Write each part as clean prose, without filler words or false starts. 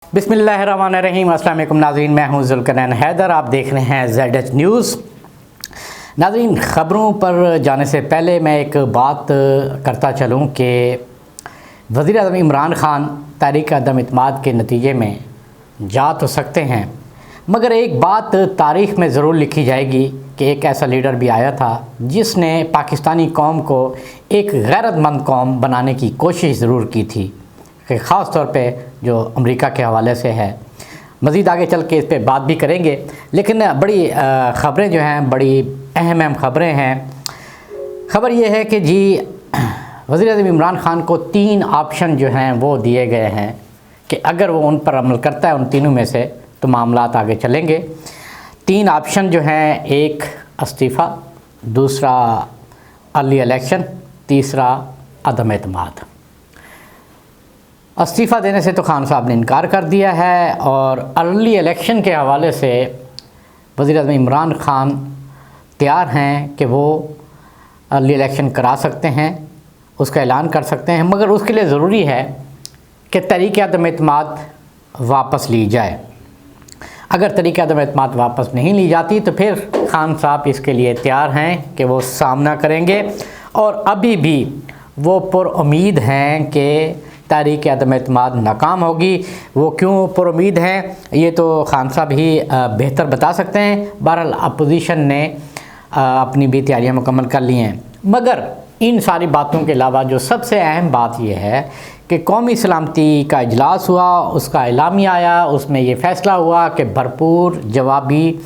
बिस्मिल्लाहिर्रहमानिर्रहीम। अस्सलाम वालेकुम नाज़रीन, मैं हूं ज़ुल्करनैन हैदर। आप देख रहे हैं ZH न्यूज़। नाज़रीन, ख़बरों पर जाने से पहले मैं एक बात करता चलूं कि वज़ीर-ए-आज़म इमरान ख़ान तहरीक अदम इत्मीनान के नतीजे में जा तो सकते हैं, मगर एक बात तारीख़ में ज़रूर लिखी जाएगी कि एक ऐसा लीडर भी आया था जिसने पाकिस्तानी कौम को एक गैरतमंद कौम बनाने की कोशिश ज़रूर की थी, कि ख़ास तौर पे जो अमेरिका के हवाले से है। मज़ीद आगे चल के इस पे बात भी करेंगे, लेकिन बड़ी ख़बरें जो हैं, बड़ी अहम ख़बरें हैं। ख़बर ये है कि जी वज़ीर-ए-आज़म इमरान ख़ान को 3 ऑप्शन जो हैं वो दिए गए हैं कि अगर वो उन पर अमल करता है, उन तीनों में से, तो मामलात आगे चलेंगे। 3 ऑप्शन जो हैं, एक इस्तीफ़ा, दूसरा अर्ली इलेक्शन, तीसरा अदम एतमाद। इस्तीफ़ा देने से तो खान साहब ने इनकार कर दिया है, और अर्ली इलेक्शन के हवाले से वज़ीर-ए-आज़म इमरान ख़ान तैयार हैं कि वो अर्ली इलेक्शन करा सकते हैं, उसका ऐलान कर सकते हैं, मगर उसके लिए ज़रूरी है कि तहरीक अदम एतमाद वापस ली जाए। अगर तहरीक अदम एतमाद वापस नहीं ली जाती तो फिर खान साहब इसके लिए तैयार हैं कि वो सामना करेंगे, और अभी भी वो पुरुम्मीद हैं कि तहरीक अदम एतमाद नाकाम होगी। वो क्यों पुरुम्मीद हैं, ये तो खान साहब ही बेहतर बता सकते हैं। बहरहाल अपोजिशन ने अपनी भी तैयारियां मुकम्मल कर ली हैं, मगर इन सारी बातों के अलावा जो सबसे अहम बात यह है कि कौमी सलामती का इजलास हुआ, उसका एलामिया आया, उसमें ये फ़ैसला हुआ कि भरपूर जवाबी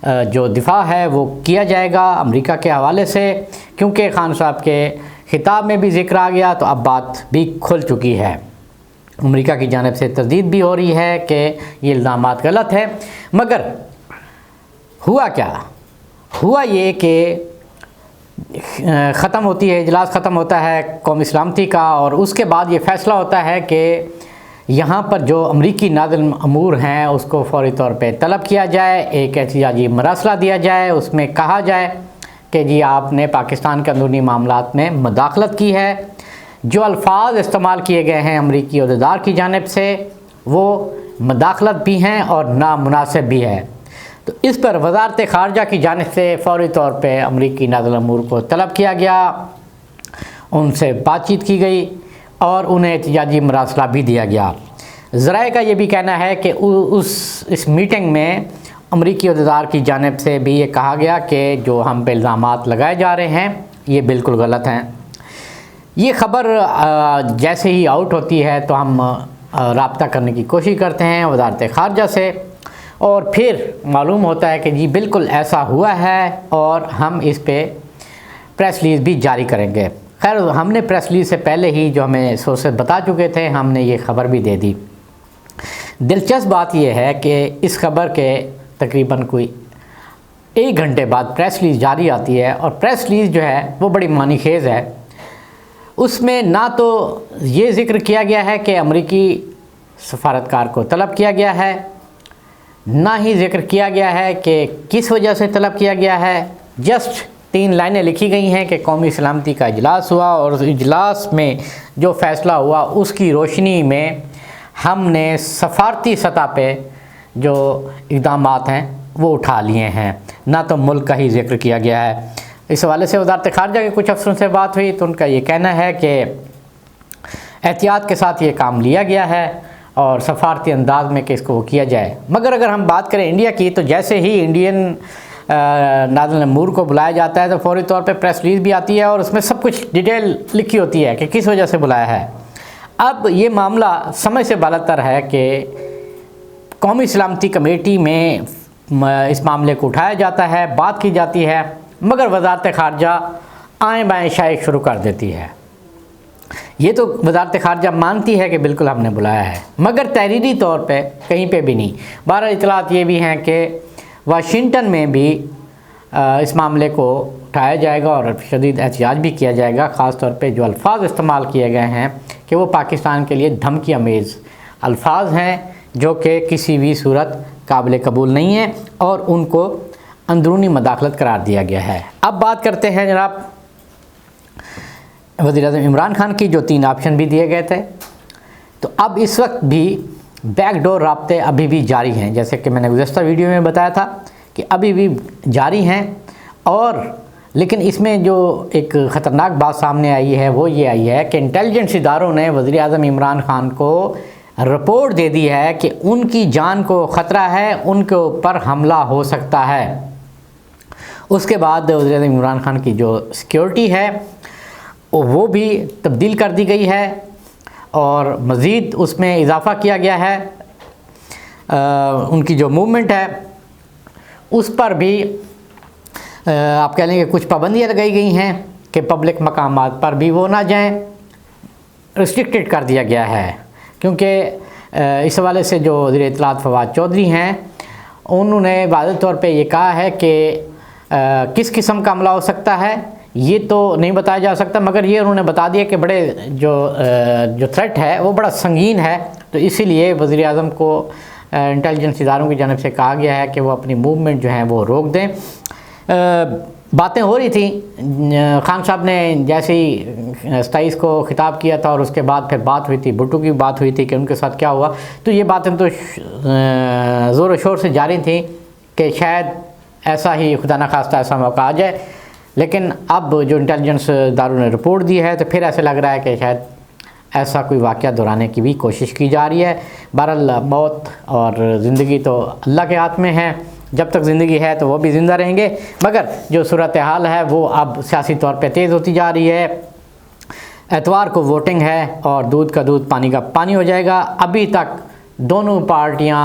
जो दिफा है वो किया जाएगा अमेरिका के हवाले से, क्योंकि खान साहब के खिताब में भी ज़िक्र आ गया, तो अब बात भी खुल चुकी है। अमेरिका की जानिब से तस्दीद भी हो रही है कि ये इल्ज़ामात गलत है। मगर हुआ क्या? हुआ ये कि ख़त्म होती है, इजलास ख़त्म होता है कौमी सलामती का, और उसके बाद ये फ़ैसला होता है कि यहाँ पर जो अमरीकी नाज़िल अमूर हैं उसको फ़ौरी तौर पे तलब किया जाए, एक एहतिजाजी मरासला दिया जाए, उसमें कहा जाए कि जी आपने पाकिस्तान के अंदरूनी मामलात में मदाखलत की है। जो अल्फाज इस्तेमाल किए गए हैं अमरीकी अहदेदार की जानिब से, वो मदाखलत भी हैं और नामुनासिब भी है। तो इस पर वज़ारत ख़ारजा की जानिब से फ़ौरी तौर पे अमरीकी नाज़िल अमूर को तलब किया गया, उनसे बातचीत की गई और उन्हें एहतिजाजी मरासला भी दिया गया। ज़राए का ये भी कहना है कि इस मीटिंग में अमरीकी अहदेदार की जानिब से भी ये कहा गया कि जो हम पे इल्ज़ामात लगाए जा रहे हैं ये बिल्कुल गलत हैं। ये ख़बर जैसे ही आउट होती है तो हम राब्ता करने की कोशिश करते हैं वज़ारत ख़ारजा से, और फिर मालूम होता है कि जी बिल्कुल ऐसा हुआ है, और हम इस पे प्रेस रिलीज़ भी जारी करेंगे। खैर, हमने प्रेस रिलीज़ से पहले ही जो हमें सोर्सेज बता चुके थे, हमने ये ख़बर भी दे दी। दिलचस्प बात यह है कि इस ख़बर के तकरीबन कोई 1 घंटे बाद प्रेस रिलीज़ जारी आती है, और प्रेस रिलीज़ जो है वो बड़ी मानीखेज़ है। उसमें ना तो ये ज़िक्र किया गया है कि अमरीकी सफारतकार को तलब किया गया है, ना ही ज़िक्र किया गया है कि किस वजह से तलब किया गया है। जस्ट 3 लाइनें लिखी गई हैं कि कौमी सलामती का इजलास हुआ, और उस इजलास में जो फ़ैसला हुआ उसकी रोशनी में हमने सफारती सतह पे जो इक़दामात हैं वो उठा लिए हैं, ना तो मुल्क का ही ज़िक्र किया गया है। इस हवाले से वज़ारत ख़ारजा के कुछ अफसरों से बात हुई तो उनका ये कहना है कि एहतियात के साथ ये काम लिया गया है और सफारती अंदाज में कि इसको वो किया जाए। मगर अगर हम बात करें इंडिया की, तो जैसे ही इंडियन नाज़िल अमूर को बुलाया जाता है तो फ़ौरी तौर पे प्रेस रिलीज़ भी आती है, और उसमें सब कुछ डिटेल लिखी होती है कि किस वजह से बुलाया है। अब ये मामला समझ से बालातर है कि कौमी सलामती कमेटी में इस मामले को उठाया जाता है, बात की जाती है, मगर वज़ारत ख़ारजा आएँ बाएँ शायद शुरू कर देती है। ये तो वज़ारत ख़ारजा मानती है कि बिल्कुल हमने बुलाया है, मगर तहरीरी तौर पे कहीं पे भी नहीं। बहरहाल इतलात ये भी हैं कि वाशिंगटन में भी इस मामले को उठाया जाएगा और शदीद एहतियात भी किया जाएगा। ख़ास तौर पे जो अल्फाज इस्तेमाल किए गए हैं कि वो पाकिस्तान के लिए धमकी अमेज़ अल्फाज हैं, जो कि किसी भी सूरत काबिल कबूल नहीं है, और उनको अंदरूनी मदाखलत करार दिया गया है। अब बात करते हैं जनाब वज़ीर-ए-आज़म इमरान ख़ान की, जो 3 ऑप्शन भी दिए गए थे। तो अब इस वक्त भी بیک ڈور رابطے ابھی بھی جاری ہیں، جیسے کہ میں نے گزشتہ ویڈیو میں بتایا تھا کہ ابھی بھی جاری ہیں، اور لیکن اس میں جو ایک خطرناک بات سامنے آئی ہے وہ یہ آئی ہے کہ انٹیلیجنس اداروں نے وزیر اعظم عمران خان کو رپورٹ دے دی ہے کہ ان کی جان کو خطرہ ہے، ان کے اوپر حملہ ہو سکتا ہے۔ اس کے بعد وزیر اعظم عمران خان کی جو سیکیورٹی ہے وہ بھی تبدیل کر دی گئی ہے، اور مزید اس میں اضافہ کیا گیا ہے۔ ان کی جو موومنٹ ہے اس پر بھی آپ کہہ لیں کہ کچھ پابندیاں لگائی گئی ہیں کہ پبلک مقامات پر بھی وہ نہ جائیں، ریسٹرکٹڈ کر دیا گیا ہے، کیونکہ اس حوالے سے جو وزیر اطلاعات فواد چودھری ہیں انہوں نے واضح طور پہ یہ کہا ہے کہ کس قسم کا حملہ ہو سکتا ہے یہ تو نہیں بتایا جا سکتا، مگر یہ انہوں نے بتا دیا کہ بڑے جو تھریٹ ہے وہ بڑا سنگین ہے، تو اسی لیے وزیر اعظم کو انٹیلیجنس اداروں کی جانب سے کہا گیا ہے کہ وہ اپنی موومنٹ جو ہیں وہ روک دیں۔ باتیں ہو رہی تھیں، خان صاحب نے جیسے ہی 27 کو خطاب کیا تھا اور اس کے بعد پھر بات ہوئی تھی، بھٹو کی بات ہوئی تھی کہ ان کے ساتھ کیا ہوا، تو یہ باتیں تو زور و شور سے جاری تھیں کہ شاید ایسا ہی خدا نخواستہ ایسا موقع آ جائے، لیکن اب جو انٹیلیجنس اداروں نے رپورٹ دی ہے تو پھر ایسے لگ رہا ہے کہ شاید ایسا کوئی واقعہ دہرانے کی بھی کوشش کی جا رہی ہے۔ بہرحال موت اور زندگی تو اللہ کے ہاتھ میں ہے، جب تک زندگی ہے تو وہ بھی زندہ رہیں گے، مگر جو صورتحال ہے وہ اب سیاسی طور پہ تیز ہوتی جا رہی ہے۔ اتوار کو ووٹنگ ہے اور دودھ کا دودھ پانی کا پانی ہو جائے گا۔ ابھی تک دونوں پارٹیاں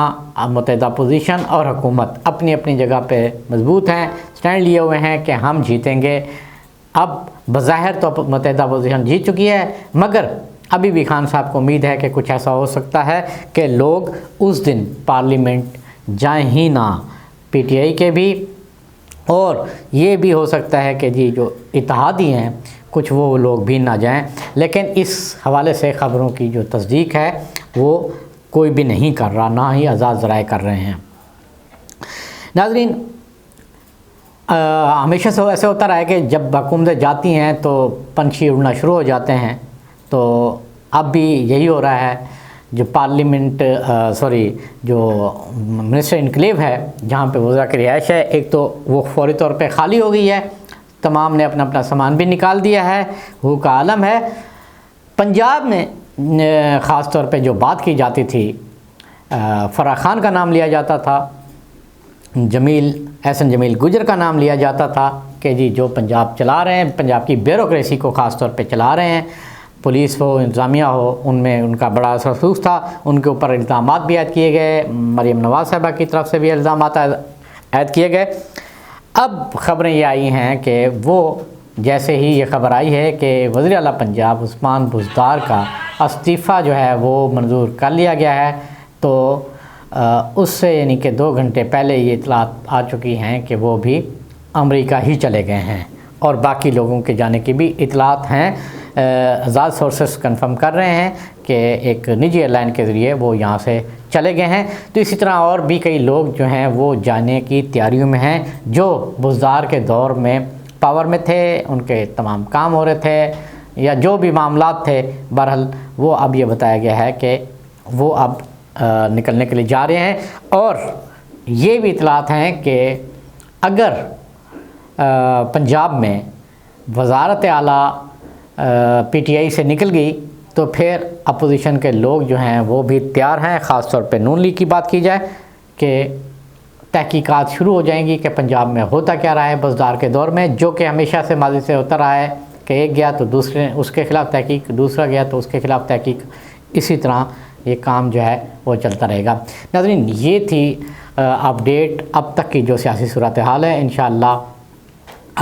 متحدہ اپوزیشن اور حکومت اپنی اپنی جگہ پہ مضبوط ہیں، سٹینڈ لیے ہوئے ہیں کہ ہم جیتیں گے۔ اب بظاہر تو متحدہ اپوزیشن جیت چکی ہے، مگر ابھی بھی خان صاحب کو امید ہے کہ کچھ ایسا ہو سکتا ہے کہ لوگ اس دن پارلیمنٹ جائیں ہی نہ، پی ٹی آئی کے بھی، اور یہ بھی ہو سکتا ہے کہ جی جو اتحادی ہیں کچھ وہ لوگ بھی نہ جائیں، لیکن اس حوالے سے خبروں کی جو تصدیق ہے وہ کوئی بھی نہیں کر رہا، نہ ہی آزاد ذرائع کر رہے ہیں۔ ناظرین، ہمیشہ سے ایسے ہوتا رہا ہے کہ جب حکومتیں جاتی ہیں تو پنچھی اڑنا شروع ہو جاتے ہیں، تو اب بھی یہی ہو رہا ہے۔ جو پارلیمنٹ جو منسٹر انکلیو ہے جہاں پہ وزراء کی رہائش ہے، ایک تو وہ فوری طور پہ خالی ہو گئی ہے، تمام نے اپنا اپنا سامان بھی نکال دیا ہے، ہو کا عالم ہے۔ پنجاب میں خاص طور پہ جو بات کی جاتی تھی، فرح خان کا نام لیا جاتا تھا، احسن جمیل گجر کا نام لیا جاتا تھا کہ جی جو پنجاب چلا رہے ہیں، پنجاب کی بیوروکریسی کو خاص طور پہ چلا رہے ہیں، پولیس ہو انتظامیہ ہو، ان میں ان کا بڑا اثر رسوخ تھا، ان کے اوپر الزامات بھی عائد کیے گئے، مریم نواز صاحبہ کی طرف سے بھی الزامات عائد کیے گئے۔ اب خبریں یہ آئی ہیں کہ وہ جیسے ہی یہ خبر آئی ہے کہ وزیر اعلیٰ پنجاب عثمان بزدار کا استعفیٰ جو ہے وہ منظور کر لیا گیا ہے، تو اس سے یعنی کہ 2 گھنٹے پہلے یہ اطلاعات آ چکی ہیں کہ وہ بھی امریکہ ہی چلے گئے ہیں، اور باقی لوگوں کے جانے کی بھی اطلاعات ہیں۔ آزاد سورسز کنفرم کر رہے ہیں کہ ایک نجی ایئر لائن کے ذریعے وہ یہاں سے چلے گئے ہیں، تو اسی طرح اور بھی کئی لوگ جو ہیں وہ جانے کی تیاریوں میں ہیں، جو بزدار کے دور میں پاور میں تھے، ان کے تمام کام ہو رہے تھے یا جو بھی معاملات تھے، بہرحال وہ اب یہ بتایا گیا ہے کہ وہ اب نکلنے کے لیے جا رہے ہیں۔ اور یہ بھی اطلاعات ہیں کہ اگر پنجاب میں وزارت اعلیٰ پی ٹی آئی سے نکل گئی تو پھر اپوزیشن کے لوگ جو ہیں وہ بھی تیار ہیں، خاص طور پہ نون لیگ کی بات کی جائے کہ تحقیقات شروع ہو جائیں گی کہ پنجاب میں ہوتا کیا رہا ہے بزدار کے دور میں، جو کہ ہمیشہ سے ماضی سے ہوتا رہا ہے کہ ایک گیا تو دوسرے اس کے خلاف تحقیق، دوسرا گیا تو اس کے خلاف تحقیق، اسی طرح یہ کام جو ہے وہ چلتا رہے گا۔ ناظرین، یہ تھی اپڈیٹ اب تک کی جو سیاسی صورتحال ہے، انشاءاللہ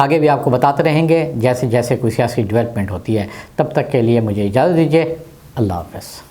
آگے بھی آپ کو بتاتے رہیں گے جیسے جیسے کوئی سیاسی ڈیولپمنٹ ہوتی ہے۔ تب تک کے لیے مجھے اجازت دیجیے، اللہ حافظ۔